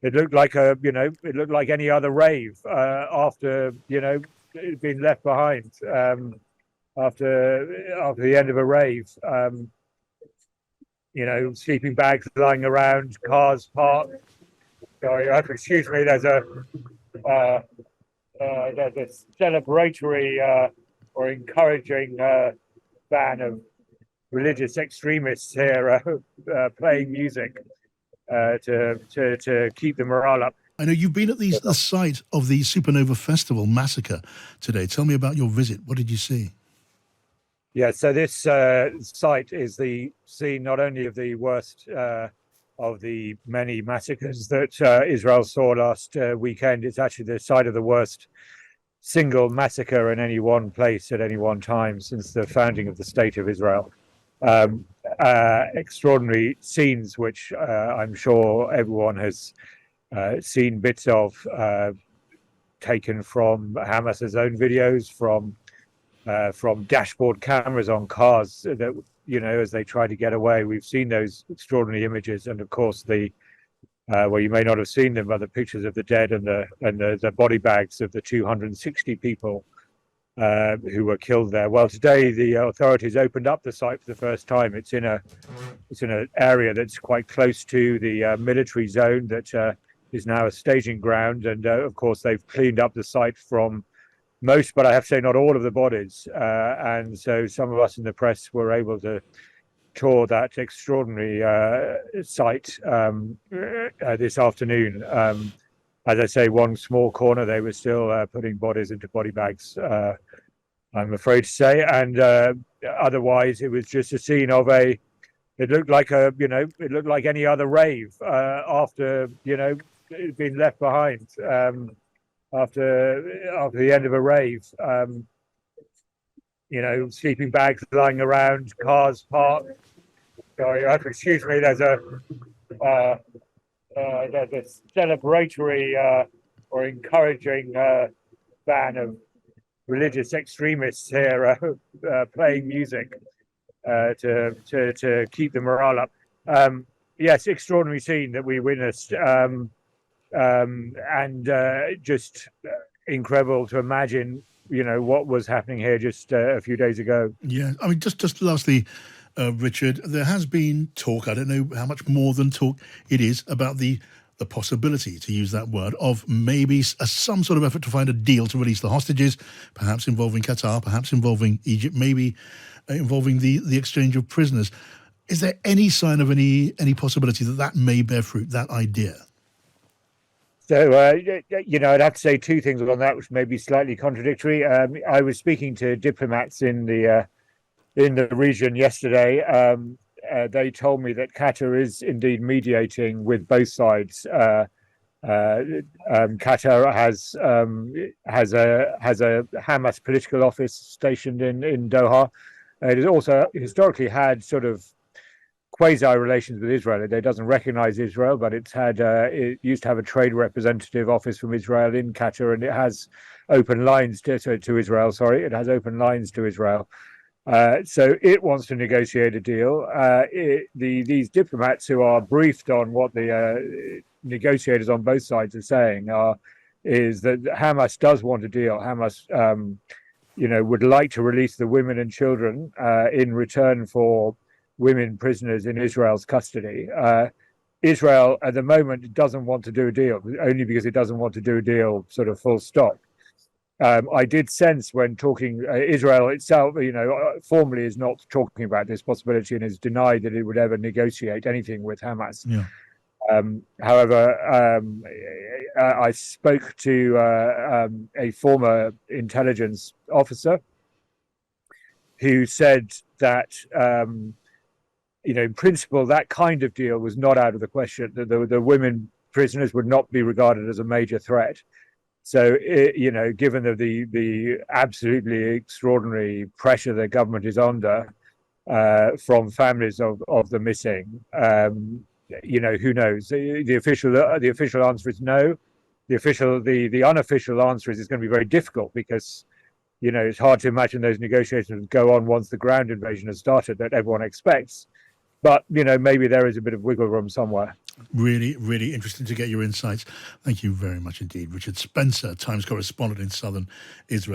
it looked like it looked like any other rave after it had been left behind after the end of a rave. Sleeping bags lying around, cars parked. Sorry, you have to excuse me. There's a celebratory or encouraging band of religious extremists here playing music to keep the morale up. I know you've been at the site of the Supernova Festival massacre today. Tell me about your visit. What did you see? Yeah, so this site is the scene not only of the worst of the many massacres that Israel saw last weekend, it's actually the site of the worst single massacre in any one place at any one time since the founding of the State of Israel. Extraordinary scenes, which I'm sure everyone has seen bits of, taken from Hamas's own videos, from dashboard cameras on cars that, as they try to get away. We've seen those extraordinary images, and of course well, you may not have seen them, but the pictures of the dead and the body bags of the 260 people who were killed there. Well, today the authorities opened up the site for the first time. It's in an area that's quite close to the military zone that is now a staging ground, and of course they've cleaned up the site from most, but I have to say not all of the bodies, and so some of us in the press were able to tour that extraordinary site this afternoon. As I say, one small corner, they were still putting bodies into body bags, I'm afraid to say, and otherwise it was just a scene of it looked like it looked like any other rave after it had been left behind after the end of a rave. Sleeping bags lying around, cars parked. Sorry, you have to excuse me. There's a celebratory or encouraging band of religious extremists here playing music to keep the morale up. Yes, extraordinary scene that we witnessed, and just incredible to imagine what was happening here just a few days ago. Yeah, I mean, just lastly, Richard, there has been talk, I don't know how much more than talk it is, about the possibility, to use that word, of maybe some sort of effort to find a deal to release the hostages, perhaps involving Qatar, perhaps involving Egypt, maybe involving the exchange of prisoners. Is there any sign of any possibility that may bear fruit, that idea? So, I'd have to say two things on that, which may be slightly contradictory. I was speaking to diplomats in the region yesterday. They told me that Qatar is indeed mediating with both sides. Qatar has a Hamas political office stationed in Doha. It has also historically had sort of quasi relations with Israel. It doesn't recognize Israel, but it used to have a trade representative office from Israel in Qatar, and it has open lines to Israel. Sorry, it has open lines to Israel. So it wants to negotiate a deal. These diplomats who are briefed on what the negotiators on both sides are saying is that Hamas does want a deal. Hamas, would like to release the women and children in return for women prisoners in Israel's custody. Israel, at the moment, doesn't want to do a deal, only because it doesn't want to do a deal sort of full stop. I did sense when talking, Israel itself, formally is not talking about this possibility and has denied that it would ever negotiate anything with Hamas. Yeah. However, I spoke to a former intelligence officer who said that, in principle, that kind of deal was not out of the question. The women prisoners would not be regarded as a major threat. So, given the absolutely extraordinary pressure the government is under from families of the missing, who knows? The official answer is no. The unofficial answer is it's going to be very difficult because, it's hard to imagine those negotiations would go on once the ground invasion has started that everyone expects. But, maybe there is a bit of wiggle room somewhere. Really, really interesting to get your insights. Thank you very much indeed, Richard Spencer, Times correspondent in southern Israel.